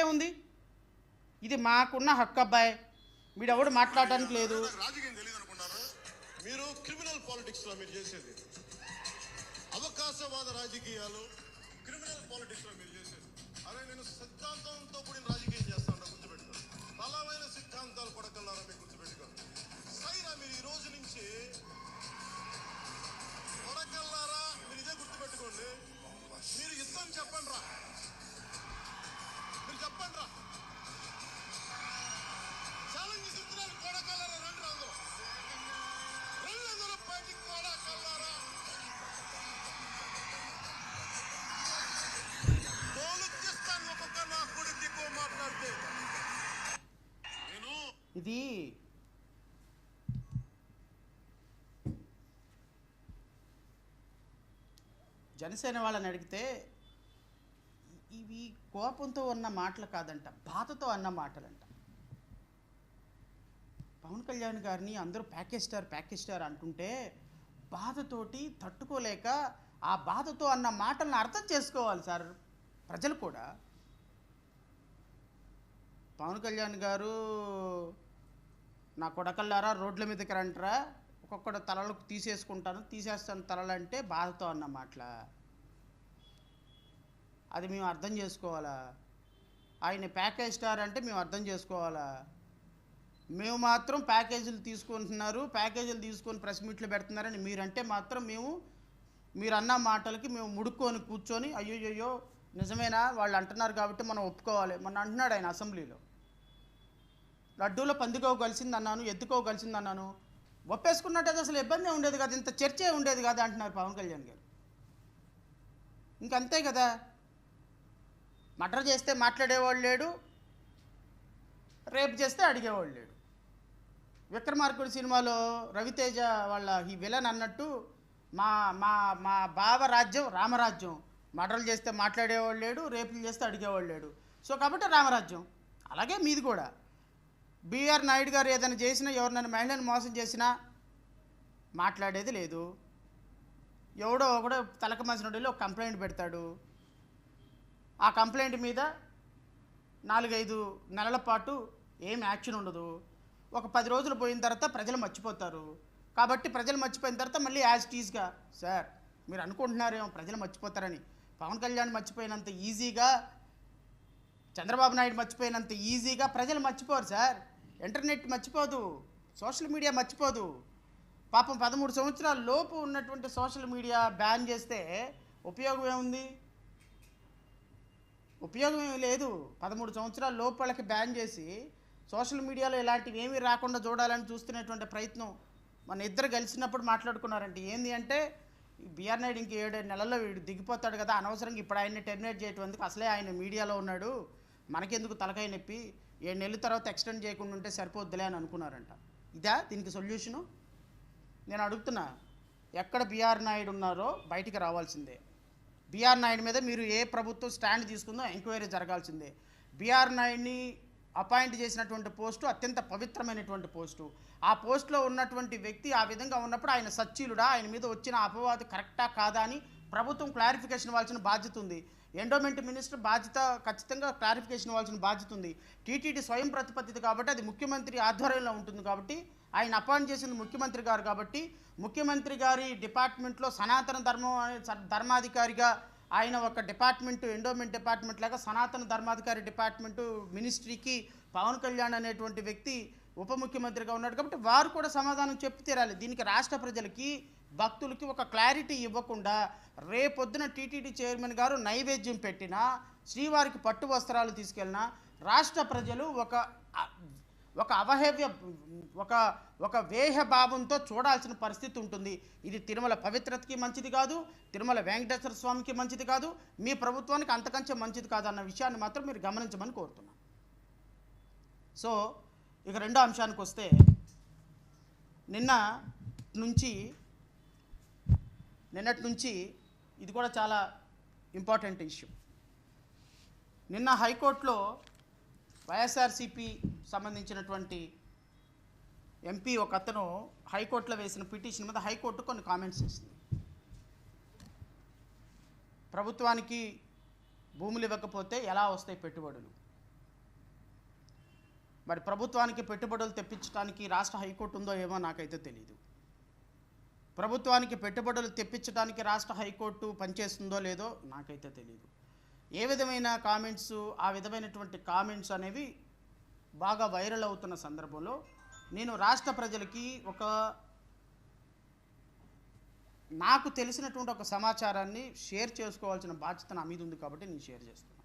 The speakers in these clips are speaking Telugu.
తప్పేముంది? ఇది మాకున్న హక్కు అబ్బాయి, వీడెవడు మాట్లాడడానికి లేదు. రాజకీయం తెలియదు అనుకున్నారు మీరు. క్రిమినల్ పాలిటిక్స్ లో మీరు చేసేది అవకాశవాద రాజకీయాలు, క్రిమినల్ పాలిటిక్స్ లో మీరు చేసేది. అరే నేను సిద్ధాంతంతో కూడిన రాజకీయం చేస్తాను, గుర్తుపెట్టుకో. బలమైన సిద్ధాంతాలు పడగలరా మీరు, గుర్తుపెట్టుకో. సైరా మీరు ఈ రోజు నుంచి పడగలరా, మీరు ఇదే గుర్తుపెట్టుకోండి. మీరు యుద్ధం చెప్పండి రా, మీరు చెప్పండి రా. ఛాలెంజ్ ఇస్తున్నాను, కొడకల్లారా రండి, అందరూ బయటికి కొడకల్లారా. తోలుకిస్తాను ఒక్కొక్క నా కొడుకు ఎక్కువ మాట్లాడితే. ఇది జనసేన వాళ్ళని అడిగితే ఇవి కోపంతో ఉన్న మాటలు కాదంట, బాధతో అన్న మాటలంట. పవన్ కళ్యాణ్ గారిని అందరూ ప్యాకేజ్ స్టార్ అంటుంటే బాధతోటి తట్టుకోలేక ఆ బాధతో అన్న మాటలను అర్థం చేసుకోవాలి సార్ ప్రజలు కూడా. పవన్ కళ్యాణ్ గారు నా కొడకల్లారా రోడ్ల మీదకి రంటరా, ఒక్కొక్కడు తలలకు తీసేస్తాను తలలంటే బాధతో అన్న మాటల. అది మేము అర్థం చేసుకోవాలా? ఆయన ప్యాకేజ్ స్టార్ అంటే మేము అర్థం చేసుకోవాలా? మేము మాత్రం ప్యాకేజీలు తీసుకొని ప్రెస్ మీట్లు పెడుతున్నారని మీరంటే మాత్రం మీరు అన్న మాటలకి మేము ముడుక్కొని కూర్చొని అయ్యో నిజమేనా వాళ్ళు అంటున్నారు కాబట్టి మనం ఒప్పుకోవాలి. మొన్న అంటున్నాడు ఆయన అసెంబ్లీలో, లడ్డూలో పందికోవ కలిసిందన్నాను, ఎత్తుకోవ కలిసిందన్నాను. ఒప్పేసుకున్నట్టయితే అసలు ఇబ్బంది ఉండేది కాదు, ఇంత చర్చే ఉండేది కాదు అంటున్నారు పవన్ కళ్యాణ్ గారు. ఇంకంతే కదా, మర్డర్ చేస్తే మాట్లాడేవాళ్ళు లేడు, రేపు చేస్తే అడిగేవాళ్ళు లేడు. విక్రమార్కుడు సినిమాలో రవితేజ వాళ్ళ ఈ విలన్ అన్నట్టు మా మా మా బావ రాజ్యం రామరాజ్యం, మర్డర్లు చేస్తే మాట్లాడేవాళ్ళు లేడు, రేపులు చేస్తే అడిగేవాళ్ళు లేడు. సో కాబట్టి రామరాజ్యం. అలాగే మీది కూడా. బిఆర్ నాయుడు గారు ఏదైనా చేసినా, ఎవరినైనా మహిళను మోసం చేసినా మాట్లాడేది లేదు. ఎవడో ఒకడో తలకమాసినోడిలో ఒక కంప్లైంట్ పెడతాడు. ఆ కంప్లైంట్ మీద 4-5 నెలల పాటు ఏం యాక్షన్ ఉండదు. ఒక 10 రోజులు పోయిన తర్వాత ప్రజలు మర్చిపోతారు. కాబట్టి ప్రజలు మర్చిపోయిన తర్వాత మళ్ళీ యాజ్ టీజ్గా సార్ మీరు అనుకుంటున్నారేమో ప్రజలు మర్చిపోతారని. పవన్ కళ్యాణ్ మర్చిపోయినంత ఈజీగా, చంద్రబాబు నాయుడు మర్చిపోయినంత ఈజీగా ప్రజలు మర్చిపోరు సార్. ఇంటర్నెట్ మర్చిపోదు, సోషల్ మీడియా మర్చిపోదు. పాపం 13 సంవత్సరాల లోపు ఉన్నటువంటి సోషల్ మీడియా బ్యాన్ చేస్తే ఉపయోగం ఏముంది? ఉపయోగం ఏమీ లేదు. 13 సంవత్సరాల లోపు వాళ్ళకి బ్యాన్ చేసి సోషల్ మీడియాలో ఇలాంటివి ఏమీ రాకుండా చూడాలని చూస్తున్నటువంటి ప్రయత్నం మన ఇద్దరు కలిసినప్పుడు మాట్లాడుకున్నారంటే ఏంది అంటే, బిఆర్ నాయుడు ఇంక 7 నెలల్లో వీడు దిగిపోతాడు కదా, అనవసరంగా ఇప్పుడు ఆయన్ని టెర్మినేట్ చేయటం, అసలే ఆయన మీడియాలో ఉన్నాడు, మనకెందుకు తలకాయ నొప్పి, 7 నెలల తర్వాత ఎక్స్టెండ్ చేయకుండా ఉంటే సరిపోద్దులే అని అనుకున్నారంట. ఇదా దీనికి సొల్యూషను? నేను అడుగుతున్నా, ఎక్కడ బిఆర్ నాయుడు ఉన్నారో బయటికి రావాల్సిందే. బిఆర్ నాయుడు మీద మీరు ఏ ప్రభుత్వం స్టాండ్ తీసుకుందో ఎంక్వైరీ జరగాల్సిందే. బిఆర్ నాయుడిని అపాయింట్ చేసినటువంటి పోస్టు అత్యంత పవిత్రమైనటువంటి పోస్టు. ఆ పోస్టులో ఉన్నటువంటి వ్యక్తి ఆ విధంగా ఉన్నప్పుడు ఆయన సచ్చీలుడా, ఆయన మీద వచ్చిన అపవాదు కరెక్టా కాదా అని ప్రభుత్వం క్లారిఫికేషన్ ఇవ్వాల్సిన బాధ్యత ఉంది. ఎండోమెంట్ మినిస్టర్ బాధ్యత ఖచ్చితంగా క్లారిఫికేషన్ ఇవ్వాల్సిన బాధ్యత ఉంది. టీటీడీ స్వయం ప్రతిపత్తి కాబట్టి అది ముఖ్యమంత్రి ఆధ్వర్యంలో ఉంటుంది కాబట్టి, ఆయన అపాయింట్ చేసింది ముఖ్యమంత్రి గారు కాబట్టి, ముఖ్యమంత్రి గారి డిపార్ట్మెంట్లో సనాతన ధర్మాధికారిగా ఆయన ఒక డిపార్ట్మెంటు, ఎండోమెంట్ డిపార్ట్మెంట్ లాగా సనాతన ధర్మాధికారి డిపార్ట్మెంటు మినిస్ట్రీకి పవన్ కళ్యాణ్ అనేటువంటి వ్యక్తి ఉప ముఖ్యమంత్రిగా ఉన్నాడు కాబట్టి వారు కూడా సమాధానం చెప్పి తీరాలి. దీనికి రాష్ట్ర ప్రజలకి, భక్తులకి ఒక క్లారిటీ ఇవ్వకుండా రేపొద్దున టీటీడీ చైర్మన్ గారు నైవేద్యం పెట్టినా, శ్రీవారికి పట్టు వస్త్రాలు తీసుకెళ్ళినా రాష్ట్ర ప్రజలు ఒక వేహ భావంతో చూడాల్సిన పరిస్థితి ఉంటుంది. ఇది తిరుమల పవిత్రతకి మంచిది కాదు, తిరుమల వెంకటేశ్వర స్వామికి మంచిది కాదు, మీ ప్రభుత్వానికి అంతకంటే మంచిది కాదు అన్న విషయాన్ని మాత్రం మీరు గమనించమని కోరుతున్నాను. సో ఇక రెండో అంశానికి వస్తే, నిన్నటి నుంచి ఇది కూడా చాలా ఇంపార్టెంట్ ఇష్యూ. నిన్న హైకోర్టులో వైఎస్ఆర్సీపీ సంబంధించినటువంటి ఎంపీ ఒక అతను హైకోర్టులో వేసిన పిటిషన్ మీద హైకోర్టు కొన్ని కామెంట్స్ చేసింది. ప్రభుత్వానికి భూములు ఇవ్వకపోతే ఎలా వస్తాయి పెట్టుబడులు, మరి ప్రభుత్వానికి పెట్టుబడులు తెప్పించడానికి రాష్ట్ర హైకోర్టు ఉందో ఏమో నాకైతే తెలియదు. ప్రభుత్వానికి పెట్టుబడులు తెప్పించడానికి రాష్ట్ర హైకోర్టు పనిచేస్తుందో లేదో నాకైతే తెలియదు. ఏ విధమైన కామెంట్స్, ఆ విధమైనటువంటి కామెంట్స్ అనేవి బాగా వైరల్ అవుతున్న సందర్భంలో నేను రాష్ట్ర ప్రజలకి నాకు తెలిసినటువంటి ఒక సమాచారాన్ని షేర్ చేసుకోవాల్సిన బాధ్యత నా మీద ఉంది కాబట్టి నేను షేర్ చేస్తున్నాను.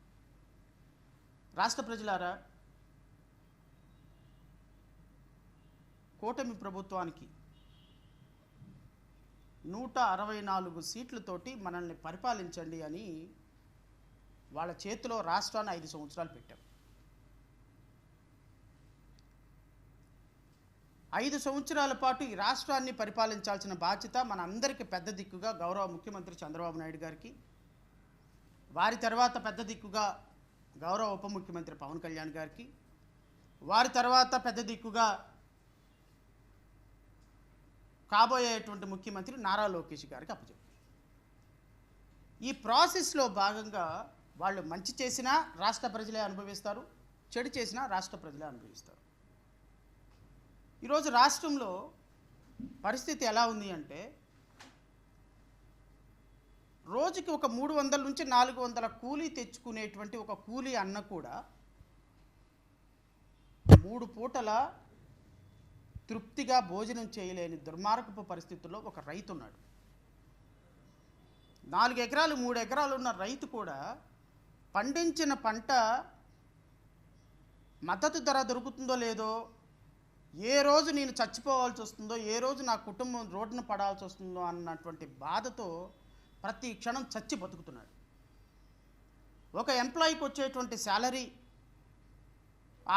రాష్ట్ర ప్రజలారా, కూటమి ప్రభుత్వానికి 164 సీట్లతోటి మనల్ని పరిపాలించండి అని వాళ్ళ చేతిలో రాష్ట్రాన్ని 5 సంవత్సరాలు పెట్టాం. 5 సంవత్సరాల పాటు ఈ రాష్ట్రాన్ని పరిపాలించాల్సిన బాధ్యత మన అందరికీ పెద్ద దిక్కుగా గౌరవ ముఖ్యమంత్రి చంద్రబాబు నాయుడు గారికి, వారి తర్వాత పెద్ద దిక్కుగా గౌరవ ఉప ముఖ్యమంత్రి పవన్ కళ్యాణ్ గారికి, వారి తర్వాత పెద్ద దిక్కుగా కాబోయేటువంటి ముఖ్యమంత్రి నారా లోకేష్ గారికి అప్పచెప్పారు. ఈ ప్రాసెస్లో భాగంగా వాళ్ళు మంచి చేసినా రాష్ట్ర ప్రజలే అనుభవిస్తారు, చెడు చేసినా రాష్ట్ర ప్రజలే అనుభవిస్తారు. ఈరోజు రాష్ట్రంలో పరిస్థితి ఎలా ఉంది అంటే, రోజుకి ఒక 300 నుంచి 400 కూలీ తెచ్చుకునేటువంటి ఒక కూలీ అన్న కూడా 3 పూటల తృప్తిగా భోజనం చేయలేని దుర్మార్గపు పరిస్థితుల్లో ఒక రైతు ఉన్నాడు. 4 ఎకరాలు 3 ఎకరాలు ఉన్న రైతు కూడా పండించిన పంట మద్దతు ధర దొరుకుతుందో లేదో, ఏ రోజు నేను చచ్చిపోవాల్సి వస్తుందో, ఏ రోజు నా కుటుంబం రోడ్డున పడాల్సి వస్తుందో అన్నటువంటి బాధతో ప్రతి క్షణం చచ్చి బతుకుతున్నాడు. ఒక ఎంప్లాయీకి వచ్చేటువంటి శాలరీ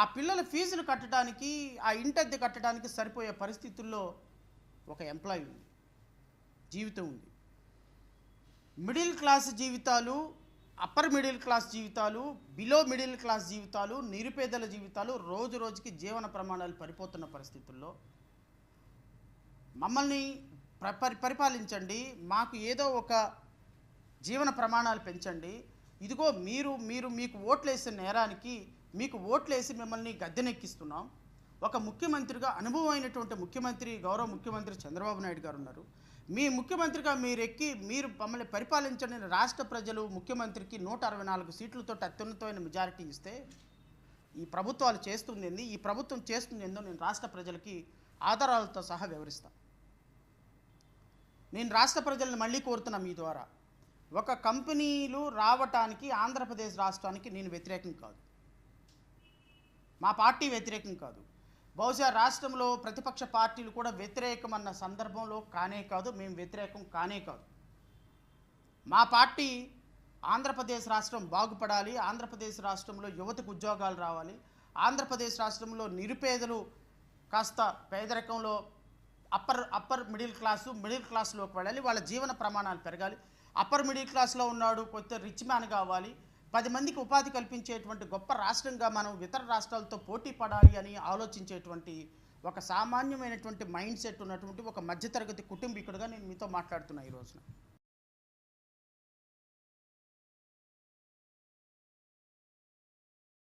ఆ పిల్లల ఫీజులు కట్టడానికి, ఆ ఇంటద్దె కట్టడానికి సరిపోయే పరిస్థితుల్లో ఒక ఎంప్లాయీ ఉంది, జీవితం ఉంది. మిడిల్ క్లాస్ జీవితాలు, అప్పర్ మిడిల్ క్లాస్ జీవితాలు, బిలో మిడిల్ క్లాస్ జీవితాలు, నిరుపేదల జీవితాలు రోజు రోజుకి జీవన ప్రమాణాలు పడిపోతున్న పరిస్థితుల్లో మమ్మల్ని పరిపాలించండి, మాకు ఏదో ఒక జీవన ప్రమాణాలు పెంచండి, ఇదిగో మీకు ఓట్లేసే నేరానికి మీకు ఓట్లేసి మిమ్మల్ని గద్దెనెక్కిస్తున్నాం. ఒక ముఖ్యమంత్రిగా అనుభవమైనటువంటి ముఖ్యమంత్రి, గౌరవ ముఖ్యమంత్రి చంద్రబాబు నాయుడు గారు ఉన్నారు. మీ ముఖ్యమంత్రిగా మీరు మమ్మల్ని పరిపాలించండి రాష్ట్ర ప్రజలు ముఖ్యమంత్రికి 164 సీట్లతో అత్యున్నతమైన మెజారిటీ ఇస్తే ఈ ప్రభుత్వాలు చేస్తుంది ఏంది, ఈ ప్రభుత్వం చేస్తుంది ఏందో నేను రాష్ట్ర ప్రజలకి ఆధారాలతో సహా వివరిస్తాను. నేను రాష్ట్ర ప్రజలను మళ్ళీ కోరుతున్నా మీ ద్వారా, ఒక కంపెనీలు రావటానికి ఆంధ్రప్రదేశ్ రాష్ట్రానికి నేను వ్యతిరేకం కాదు, మా పార్టీ వ్యతిరేకం కాదు, బహుశా రాష్ట్రంలో ప్రతిపక్ష పార్టీలు కూడా వ్యతిరేకం అన్న సందర్భంలో కానే కాదు, మేము వ్యతిరేకం కానే కాదు. మా పార్టీ ఆంధ్రప్రదేశ్ రాష్ట్రం బాగుపడాలి, ఆంధ్రప్రదేశ్ రాష్ట్రంలో యువతకు ఉద్యోగాలు రావాలి, ఆంధ్రప్రదేశ్ రాష్ట్రంలో నిరుపేదలు కాస్త పేదరికంలో అప్పర్ మిడిల్ క్లాస్లోకి వెళ్ళాలి, వాళ్ళ జీవన ప్రమాణాలు పెరగాలి. అప్పర్ మిడిల్ క్లాస్లో ఉన్నాడు కొత్త రిచ్ మ్యాన్ కావాలి, 10 మందికి ఉపాధి కల్పించేటువంటి గొప్ప రాష్ట్రంగా మనం ఇతర రాష్ట్రాలతో పోటీ పడాలి అని ఆలోచించేటువంటి ఒక సామాన్యమైనటువంటి మైండ్ సెట్ ఉన్నటువంటి ఒక మధ్యతరగతి కుటుంబీకుడిగా నేను మీతో మాట్లాడుతున్నా ఈ రోజున.